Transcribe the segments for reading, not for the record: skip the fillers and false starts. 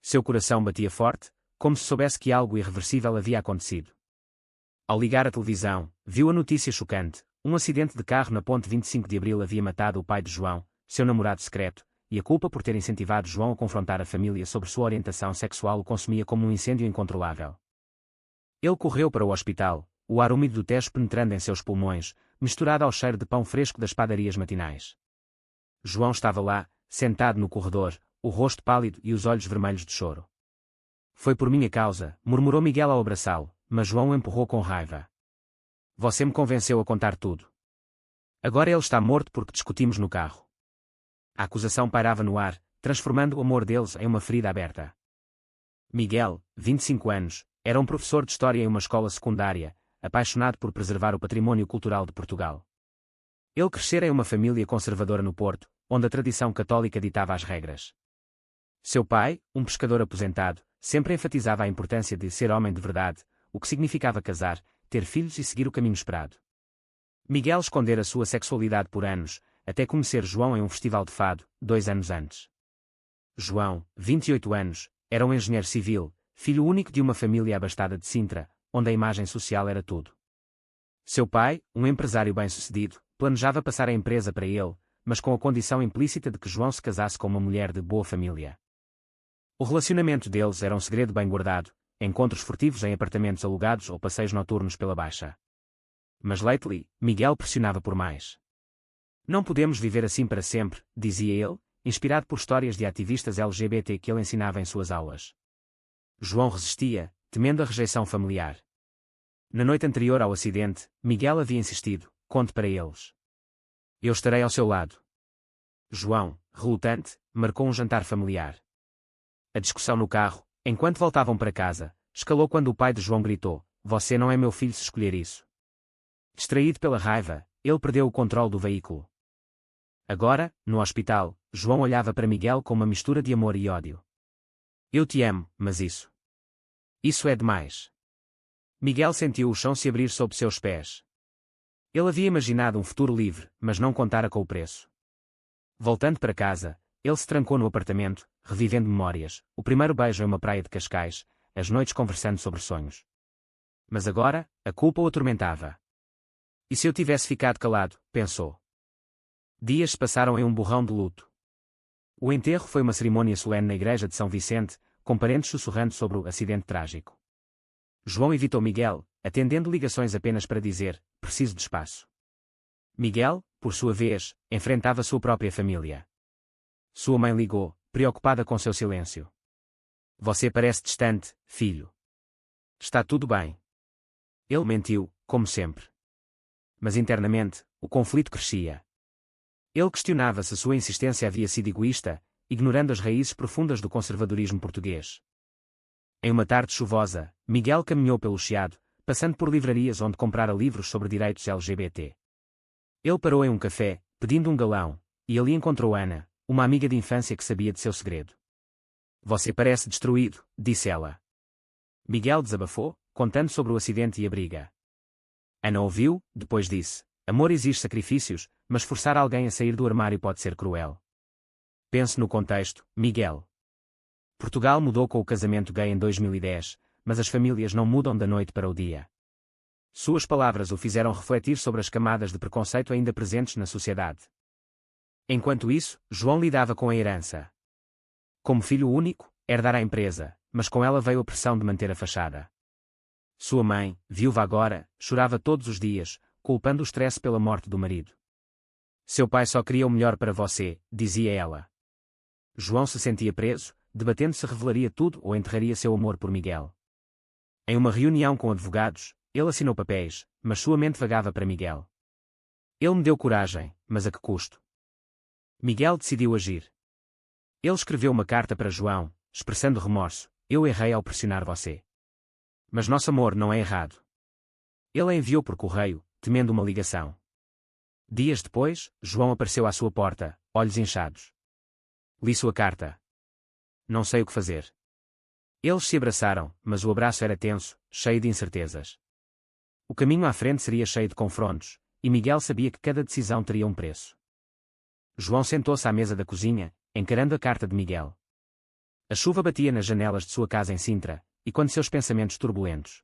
Seu coração batia forte, como se soubesse que algo irreversível havia acontecido. Ao ligar a televisão, viu a notícia chocante: um acidente de carro na ponte 25 de Abril havia matado o pai de João, seu namorado secreto, e a culpa por ter incentivado João a confrontar a família sobre sua orientação sexual o consumia como um incêndio incontrolável. Ele correu para o hospital, o ar úmido do Tejo penetrando em seus pulmões, misturado ao cheiro de pão fresco das padarias matinais. João estava lá, sentado no corredor, o rosto pálido e os olhos vermelhos de choro. Foi por minha causa, murmurou Miguel ao abraçá-lo, mas João o empurrou com raiva. Você me convenceu a contar tudo. Agora ele está morto porque discutimos no carro. A acusação pairava no ar, transformando o amor deles em uma ferida aberta. Miguel, 25 anos, era um professor de história em uma escola secundária, apaixonado por preservar o patrimônio cultural de Portugal. Ele crescera em uma família conservadora no Porto, onde a tradição católica ditava as regras. Seu pai, um pescador aposentado, sempre enfatizava a importância de ser homem de verdade, o que significava casar, ter filhos e seguir o caminho esperado. Miguel escondera a sua sexualidade por anos, até conhecer João em um festival de fado, 2 anos antes. João, 28 anos, era um engenheiro civil, filho único de uma família abastada de Sintra, onde a imagem social era tudo. Seu pai, um empresário bem-sucedido, planejava passar a empresa para ele, mas com a condição implícita de que João se casasse com uma mulher de boa família. O relacionamento deles era um segredo bem guardado, encontros furtivos em apartamentos alugados ou passeios noturnos pela Baixa. Mas lately, Miguel pressionava por mais. Não podemos viver assim para sempre, dizia ele, inspirado por histórias de ativistas LGBT que ele ensinava em suas aulas. João resistia, temendo a rejeição familiar. Na noite anterior ao acidente, Miguel havia insistido: conte para eles. Eu estarei ao seu lado. João, relutante, marcou um jantar familiar. A discussão no carro, enquanto voltavam para casa, escalou quando o pai de João gritou: você não é meu filho se escolher isso. Distraído pela raiva, ele perdeu o controle do veículo. Agora, no hospital, João olhava para Miguel com uma mistura de amor e ódio. Eu te amo, mas isso é demais. Miguel sentiu o chão se abrir sob seus pés. Ele havia imaginado um futuro livre, mas não contara com o preço. Voltando para casa, ele se trancou no apartamento, revivendo memórias, o primeiro beijo em uma praia de Cascais, as noites conversando sobre sonhos. Mas agora, a culpa o atormentava. E se eu tivesse ficado calado, pensou. Dias se passaram em um borrão de luto. O enterro foi uma cerimônia solene na igreja de São Vicente, com parentes sussurrando sobre o acidente trágico. João evitou Miguel, atendendo ligações apenas para dizer: preciso de espaço. Miguel, por sua vez, enfrentava sua própria família. Sua mãe ligou, preocupada com seu silêncio. Você parece distante, filho. Está tudo bem. Ele mentiu, como sempre. Mas internamente, o conflito crescia. Ele questionava se sua insistência havia sido egoísta, ignorando as raízes profundas do conservadorismo português. Em uma tarde chuvosa, Miguel caminhou pelo Chiado, passando por livrarias onde comprara livros sobre direitos LGBT. Ele parou em um café, pedindo um galão, e ali encontrou Ana, uma amiga de infância que sabia de seu segredo. Você parece destruído, disse ela. Miguel desabafou, contando sobre o acidente e a briga. Ana ouviu, depois disse: amor exige sacrifícios, mas forçar alguém a sair do armário pode ser cruel. Pense no contexto, Miguel. Portugal mudou com o casamento gay em 2010, mas as famílias não mudam da noite para o dia. Suas palavras o fizeram refletir sobre as camadas de preconceito ainda presentes na sociedade. Enquanto isso, João lidava com a herança. Como filho único, herdara a empresa, mas com ela veio a pressão de manter a fachada. Sua mãe, viúva agora, chorava todos os dias, culpando o stress pela morte do marido. Seu pai só queria o melhor para você, dizia ela. João se sentia preso, debatendo se revelaria tudo ou enterraria seu amor por Miguel. Em uma reunião com advogados, ele assinou papéis, mas sua mente vagava para Miguel. Ele me deu coragem, mas a que custo? Miguel decidiu agir. Ele escreveu uma carta para João, expressando remorso: eu errei ao pressionar você. Mas nosso amor não é errado. Ele a enviou por correio, temendo uma ligação. Dias depois, João apareceu à sua porta, olhos inchados. Li sua carta. Não sei o que fazer. Eles se abraçaram, mas o abraço era tenso, cheio de incertezas. O caminho à frente seria cheio de confrontos, e Miguel sabia que cada decisão teria um preço. João sentou-se à mesa da cozinha, encarando a carta de Miguel. A chuva batia nas janelas de sua casa em Sintra, e quando seus pensamentos turbulentos.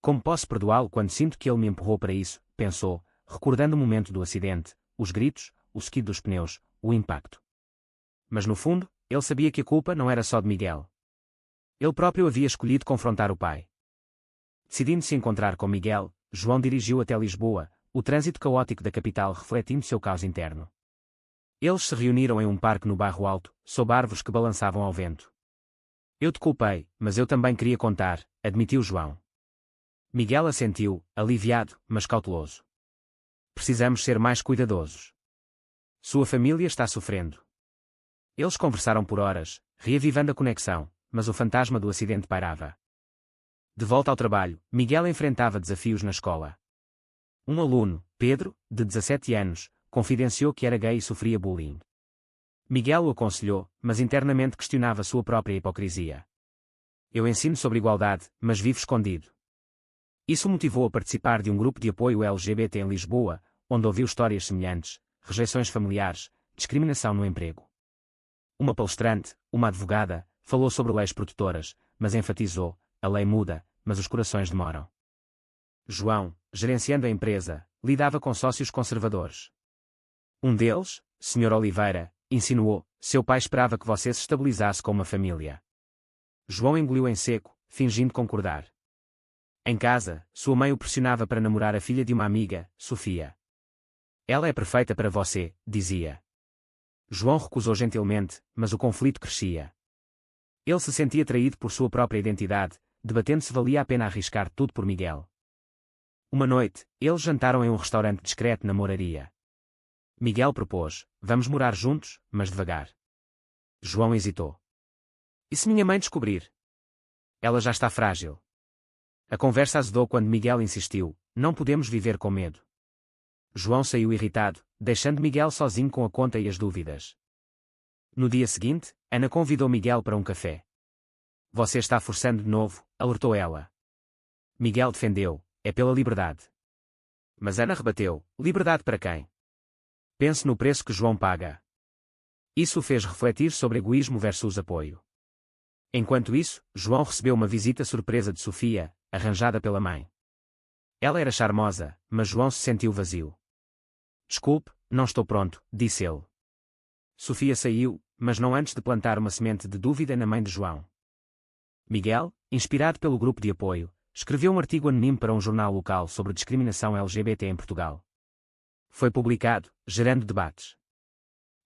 Como posso perdoá-lo quando sinto que ele me empurrou para isso, pensou, recordando o momento do acidente, os gritos, o skid dos pneus, o impacto. Mas no fundo, ele sabia que a culpa não era só de Miguel. Ele próprio havia escolhido confrontar o pai. Decidindo se encontrar com Miguel, João dirigiu até Lisboa, o trânsito caótico da capital refletindo seu caos interno. Eles se reuniram em um parque no Bairro Alto, sob árvores que balançavam ao vento. Eu te culpei, mas eu também queria contar, admitiu João. Miguel assentiu, aliviado, mas cauteloso. Precisamos ser mais cuidadosos. Sua família está sofrendo. Eles conversaram por horas, reavivando a conexão, mas o fantasma do acidente pairava. De volta ao trabalho, Miguel enfrentava desafios na escola. Um aluno, Pedro, de 17 anos, confidenciou que era gay e sofria bullying. Miguel o aconselhou, mas internamente questionava sua própria hipocrisia. Eu ensino sobre igualdade, mas vivo escondido. Isso o motivou a participar de um grupo de apoio LGBT em Lisboa, onde ouviu histórias semelhantes, rejeições familiares, discriminação no emprego. Uma palestrante, uma advogada, falou sobre leis protetoras, mas enfatizou, a lei muda, mas os corações demoram. João, gerenciando a empresa, lidava com sócios conservadores. Um deles, Sr. Oliveira, insinuou, seu pai esperava que você se estabilizasse com uma família. João engoliu em seco, fingindo concordar. Em casa, sua mãe o pressionava para namorar a filha de uma amiga, Sofia. Ela é perfeita para você, dizia. João recusou gentilmente, mas o conflito crescia. Ele se sentia traído por sua própria identidade, debatendo se valia a pena arriscar tudo por Miguel. Uma noite, eles jantaram em um restaurante discreto na Moraria. Miguel propôs, vamos morar juntos, mas devagar. João hesitou. E se minha mãe descobrir? Ela já está frágil. A conversa azedou quando Miguel insistiu, não podemos viver com medo. João saiu irritado, deixando Miguel sozinho com a conta e as dúvidas. No dia seguinte, Ana convidou Miguel para um café. Você está forçando de novo, alertou ela. Miguel defendeu, é pela liberdade. Mas Ana rebateu, liberdade para quem? Pense no preço que João paga. Isso o fez refletir sobre egoísmo versus apoio. Enquanto isso, João recebeu uma visita surpresa de Sofia, arranjada pela mãe. Ela era charmosa, mas João se sentiu vazio. Desculpe, não estou pronto, disse ele. Sofia saiu, mas não antes de plantar uma semente de dúvida na mãe de João. Miguel, inspirado pelo grupo de apoio, escreveu um artigo anónimo para um jornal local sobre discriminação LGBT em Portugal. Foi publicado, gerando debates.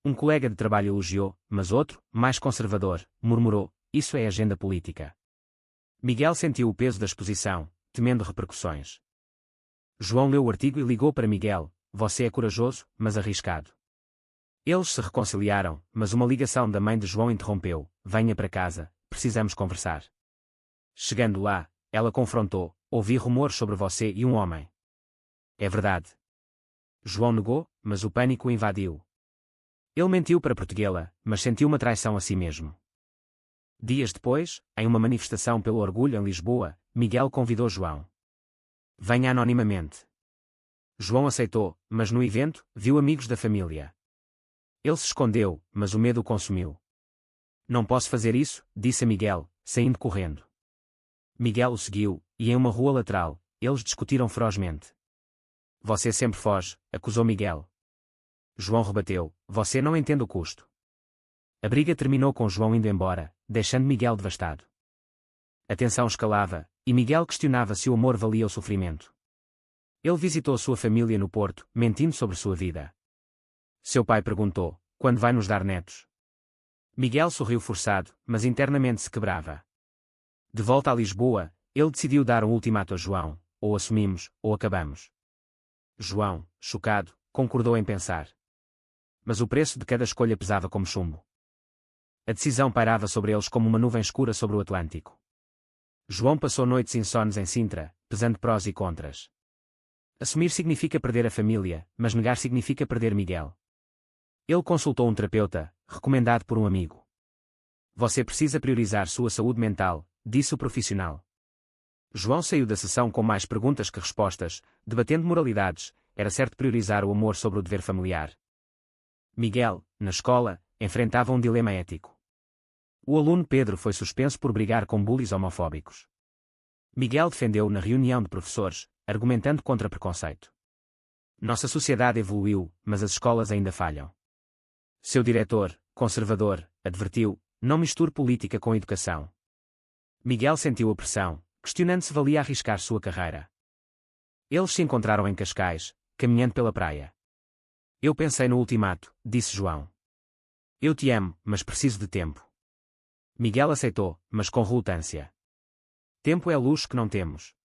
Um colega de trabalho elogiou, mas outro, mais conservador, murmurou, isso é agenda política. Miguel sentiu o peso da exposição, temendo repercussões. João leu o artigo e ligou para Miguel, você é corajoso, mas arriscado. Eles se reconciliaram, mas uma ligação da mãe de João interrompeu, venha para casa, precisamos conversar. Chegando lá, ela confrontou, ouvi rumores sobre você e um homem. É verdade. João negou, mas o pânico o invadiu. Ele mentiu para protegê-la, mas sentiu uma traição a si mesmo. Dias depois, em uma manifestação pelo orgulho em Lisboa, Miguel convidou João. Venha anonimamente. João aceitou, mas no evento, viu amigos da família. Ele se escondeu, mas o medo o consumiu. Não posso fazer isso, disse a Miguel, saindo correndo. Miguel o seguiu, e em uma rua lateral, eles discutiram ferozmente. Você sempre foge, acusou Miguel. João rebateu, você não entende o custo. A briga terminou com João indo embora, deixando Miguel devastado. A tensão escalava, e Miguel questionava se o amor valia o sofrimento. Ele visitou sua família no Porto, mentindo sobre sua vida. Seu pai perguntou, quando vai nos dar netos? Miguel sorriu forçado, mas internamente se quebrava. De volta a Lisboa, ele decidiu dar um ultimato a João, ou assumimos, ou acabamos. João, chocado, concordou em pensar. Mas o preço de cada escolha pesava como chumbo. A decisão pairava sobre eles como uma nuvem escura sobre o Atlântico. João passou noites insones em Sintra, pesando prós e contras. Assumir significa perder a família, mas negar significa perder Miguel. Ele consultou um terapeuta, recomendado por um amigo. Você precisa priorizar sua saúde mental, disse o profissional. João saiu da sessão com mais perguntas que respostas, debatendo moralidades, era certo priorizar o amor sobre o dever familiar. Miguel, na escola, enfrentava um dilema ético. O aluno Pedro foi suspenso por brigar com bullies homofóbicos. Miguel defendeu na reunião de professores, argumentando contra preconceito. Nossa sociedade evoluiu, mas as escolas ainda falham. Seu diretor, conservador, advertiu: não misture política com educação. Miguel sentiu a pressão, questionando se valia arriscar sua carreira. Eles se encontraram em Cascais, caminhando pela praia. Eu pensei no ultimato, disse João. Eu te amo, mas preciso de tempo. Miguel aceitou, mas com relutância. Tempo é luxo que não temos.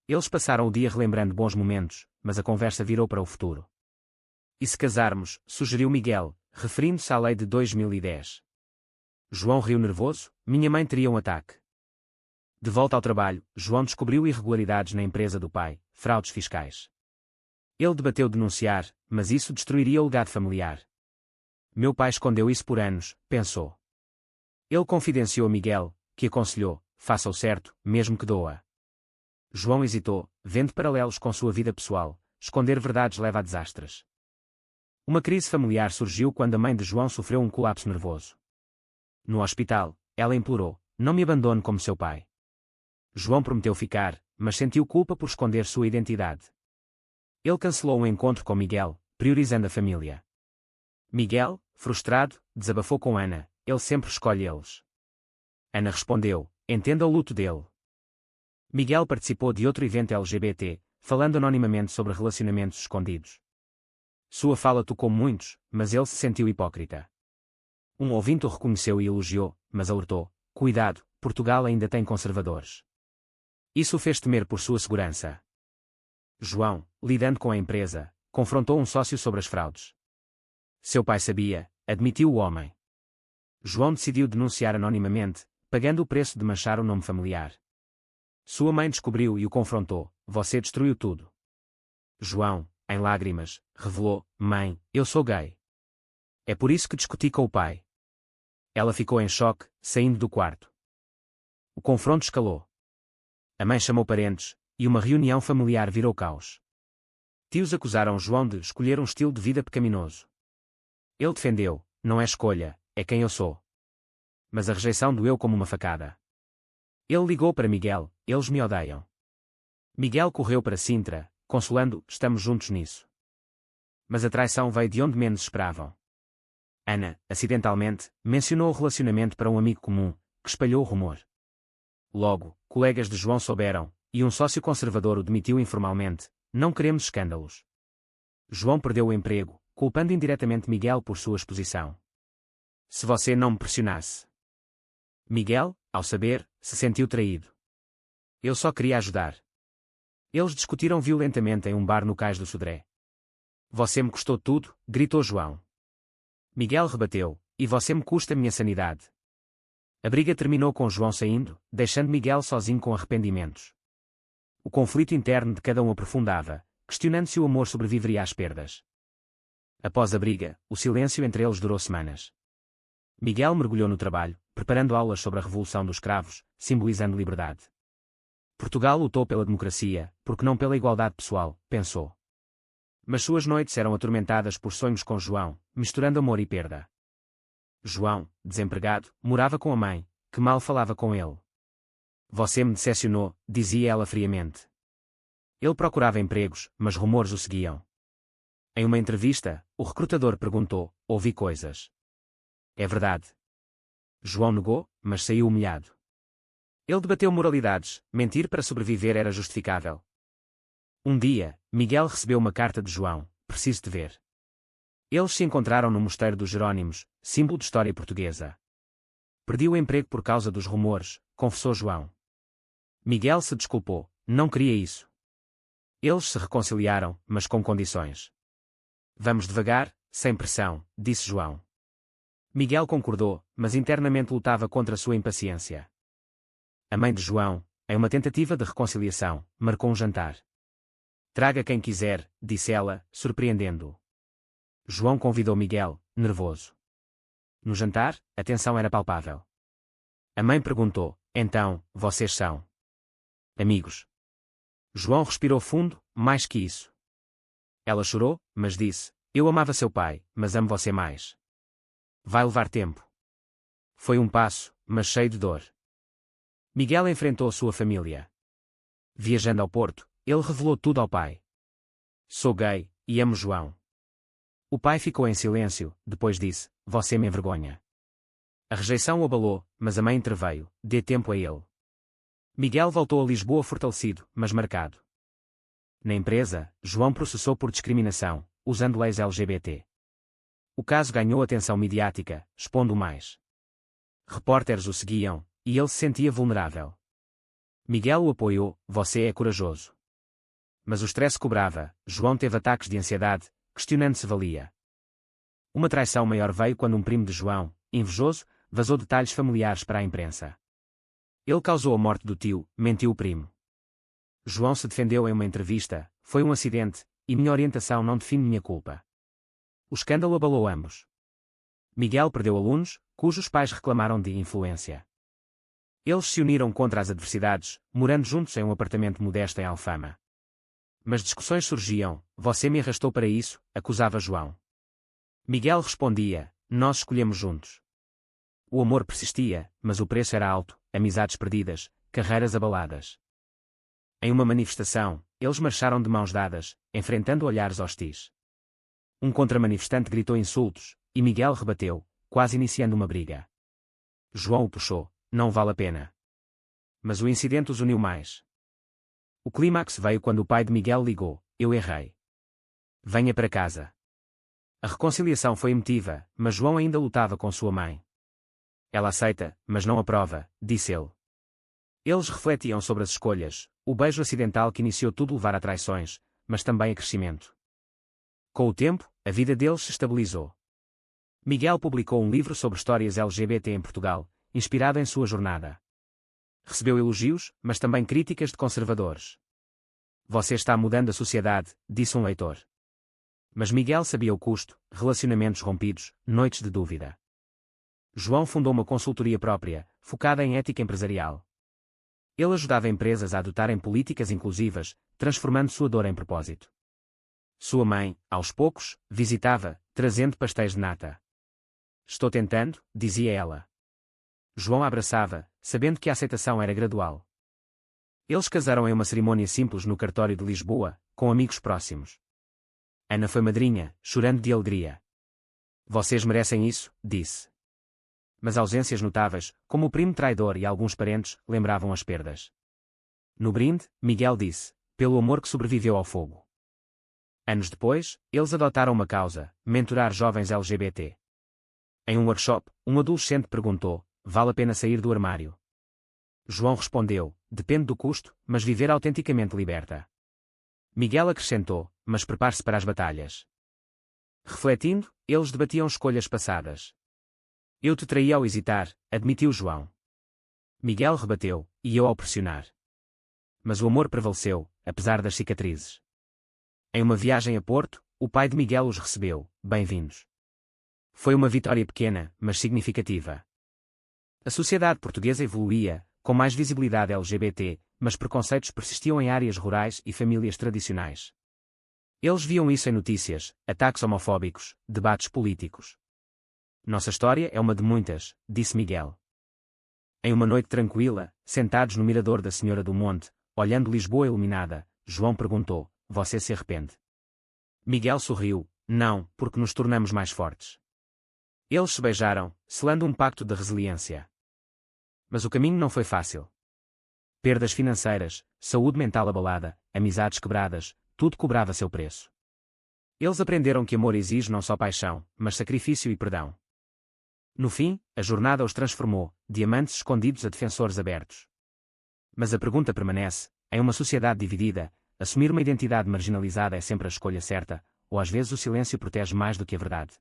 Eles passaram o dia relembrando bons momentos, mas a conversa virou para o futuro. E se casarmos, sugeriu Miguel, referindo-se à lei de 2010. João riu nervoso: minha mãe teria um ataque. De volta ao trabalho, João descobriu irregularidades na empresa do pai, fraudes fiscais. Ele debateu denunciar, mas isso destruiria o legado familiar. Meu pai escondeu isso por anos, pensou. Ele confidenciou a Miguel, que aconselhou: faça o certo, mesmo que doa. João hesitou, vendo paralelos com sua vida pessoal: esconder verdades leva a desastres. Uma crise familiar surgiu quando a mãe de João sofreu um colapso nervoso. No hospital, ela implorou: não me abandone como seu pai. João prometeu ficar, mas sentiu culpa por esconder sua identidade. Ele cancelou um encontro com Miguel, priorizando a família. Miguel, frustrado, desabafou com Ana: ele sempre escolhe eles. Ana respondeu: entenda o luto dele. Miguel participou de outro evento LGBT, falando anonimamente sobre relacionamentos escondidos. Sua fala tocou muitos, mas ele se sentiu hipócrita. Um ouvinte o reconheceu e elogiou, mas alertou: cuidado, Portugal ainda tem conservadores. Isso o fez temer por sua segurança. João, lidando com a empresa, confrontou um sócio sobre as fraudes. Seu pai sabia, admitiu o homem. João decidiu denunciar anonimamente, pagando o preço de manchar o nome familiar. Sua mãe descobriu e o confrontou: você destruiu tudo. João, em lágrimas, revelou: mãe, eu sou gay. É por isso que discuti com o pai. Ela ficou em choque, saindo do quarto. O confronto escalou. A mãe chamou parentes, e uma reunião familiar virou caos. Tios acusaram João de escolher um estilo de vida pecaminoso. Ele defendeu: não é escolha, é quem eu sou. Mas a rejeição doeu como uma facada. Ele ligou para Miguel: eles me odeiam. Miguel correu para Sintra, consolando: estamos juntos nisso. Mas a traição veio de onde menos esperavam. Ana, acidentalmente, mencionou o relacionamento para um amigo comum, que espalhou o rumor. Logo, colegas de João souberam, e um sócio conservador o demitiu informalmente: não queremos escândalos. João perdeu o emprego, culpando indiretamente Miguel por sua exposição. Se você não me pressionasse. Miguel, ao saber, se sentiu traído. Eu só queria ajudar. Eles discutiram violentamente em um bar no Cais do Sodré. Você me custou tudo, gritou João. Miguel rebateu: e você me custa a minha sanidade. A briga terminou com João saindo, deixando Miguel sozinho com arrependimentos. O conflito interno de cada um aprofundava, questionando se o amor sobreviveria às perdas. Após a briga, o silêncio entre eles durou semanas. Miguel mergulhou no trabalho, preparando aulas sobre a Revolução dos Cravos, simbolizando liberdade. Portugal lutou pela democracia, porque não pela igualdade pessoal, pensou. Mas suas noites eram atormentadas por sonhos com João, misturando amor e perda. João, desempregado, morava com a mãe, que mal falava com ele. Você me decepcionou, dizia ela friamente. Ele procurava empregos, mas rumores o seguiam. Em uma entrevista, o recrutador perguntou: ouvi coisas. É verdade. João negou, mas saiu humilhado. Ele debateu moralidades: mentir para sobreviver era justificável. Um dia, Miguel recebeu uma carta de João: preciso te ver. Eles se encontraram no Mosteiro dos Jerónimos, símbolo de história portuguesa. Perdi o emprego por causa dos rumores, confessou João. Miguel se desculpou: não queria isso. Eles se reconciliaram, mas com condições. Vamos devagar, sem pressão, disse João. Miguel concordou, mas internamente lutava contra sua impaciência. A mãe de João, em uma tentativa de reconciliação, marcou um jantar. Traga quem quiser, disse ela, surpreendendo-o. João convidou Miguel, nervoso. No jantar, a tensão era palpável. A mãe perguntou: então, vocês são amigos? João respirou fundo: mais que isso. Ela chorou, mas disse: eu amava seu pai, mas amo você mais. Vai levar tempo. Foi um passo, mas cheio de dor. Miguel enfrentou sua família. Viajando ao Porto, ele revelou tudo ao pai. Sou gay, e amo João. O pai ficou em silêncio, depois disse, você me envergonha. A rejeição o abalou, mas a mãe interveio, dê tempo a ele. Miguel voltou a Lisboa fortalecido, mas marcado. Na empresa, João processou por discriminação, usando leis LGBT. O caso ganhou atenção midiática, expondo mais. Repórteres o seguiam, e ele se sentia vulnerável. Miguel o apoiou, você é corajoso. Mas o stress cobrava, João teve ataques de ansiedade, questionando se valia. Uma traição maior veio quando um primo de João, invejoso, vazou detalhes familiares para a imprensa. Ele causou a morte do tio, mentiu o primo. João se defendeu em uma entrevista, foi um acidente, e minha orientação não define minha culpa. O escândalo abalou ambos. Miguel perdeu alunos, cujos pais reclamaram de influência. Eles se uniram contra as adversidades, morando juntos em um apartamento modesto em Alfama. Mas discussões surgiam, você me arrastou para isso, acusava João. Miguel respondia, nós escolhemos juntos. O amor persistia, mas o preço era alto, amizades perdidas, carreiras abaladas. Em uma manifestação, eles marcharam de mãos dadas, enfrentando olhares hostis. Um contramanifestante gritou insultos, e Miguel rebateu, quase iniciando uma briga. João o puxou, não vale a pena. Mas o incidente os uniu mais. O clímax veio quando o pai de Miguel ligou, eu errei. Venha para casa. A reconciliação foi emotiva, mas João ainda lutava com sua mãe. Ela aceita, mas não aprova, disse ele. Eles refletiam sobre as escolhas, o beijo acidental que iniciou tudo levar a traições, mas também a crescimento. Com o tempo, a vida deles se estabilizou. Miguel publicou um livro sobre histórias LGBT em Portugal, inspirado em sua jornada. Recebeu elogios, mas também críticas de conservadores. Você está mudando a sociedade, disse um leitor. Mas Miguel sabia o custo, relacionamentos rompidos, noites de dúvida. João fundou uma consultoria própria, focada em ética empresarial. Ele ajudava empresas a adotarem políticas inclusivas, transformando sua dor em propósito. Sua mãe, aos poucos, visitava, trazendo pastéis de nata. Estou tentando, dizia ela. João a abraçava, sabendo que a aceitação era gradual. Eles casaram em uma cerimônia simples no cartório de Lisboa, com amigos próximos. Ana foi madrinha, chorando de alegria. Vocês merecem isso, disse. Mas ausências notáveis, como o primo traidor e alguns parentes, lembravam as perdas. No brinde, Miguel disse, pelo amor que sobreviveu ao fogo. Anos depois, eles adotaram uma causa, mentorar jovens LGBT. Em um workshop, um adolescente perguntou, vale a pena sair do armário? João respondeu, depende do custo, mas viver autenticamente liberta. Miguel acrescentou, mas prepare-se para as batalhas. Refletindo, eles debatiam escolhas passadas. Eu te traí ao hesitar, admitiu João. Miguel rebateu, e eu ao pressionar. Mas o amor prevaleceu, apesar das cicatrizes. Em uma viagem a Porto, o pai de Miguel os recebeu, bem-vindos. Foi uma vitória pequena, mas significativa. A sociedade portuguesa evoluía, com mais visibilidade LGBT, mas preconceitos persistiam em áreas rurais e famílias tradicionais. Eles viam isso em notícias, ataques homofóbicos, debates políticos. Nossa história é uma de muitas, disse Miguel. Em uma noite tranquila, sentados no mirador da Senhora do Monte, olhando Lisboa iluminada, João perguntou, você se arrepende? Miguel sorriu, não, porque nos tornamos mais fortes. Eles se beijaram, selando um pacto de resiliência. Mas o caminho não foi fácil. Perdas financeiras, saúde mental abalada, amizades quebradas, tudo cobrava seu preço. Eles aprenderam que amor exige não só paixão, mas sacrifício e perdão. No fim, a jornada os transformou, diamantes escondidos a defensores abertos. Mas a pergunta permanece, em uma sociedade dividida, assumir uma identidade marginalizada é sempre a escolha certa, ou às vezes o silêncio protege mais do que a verdade?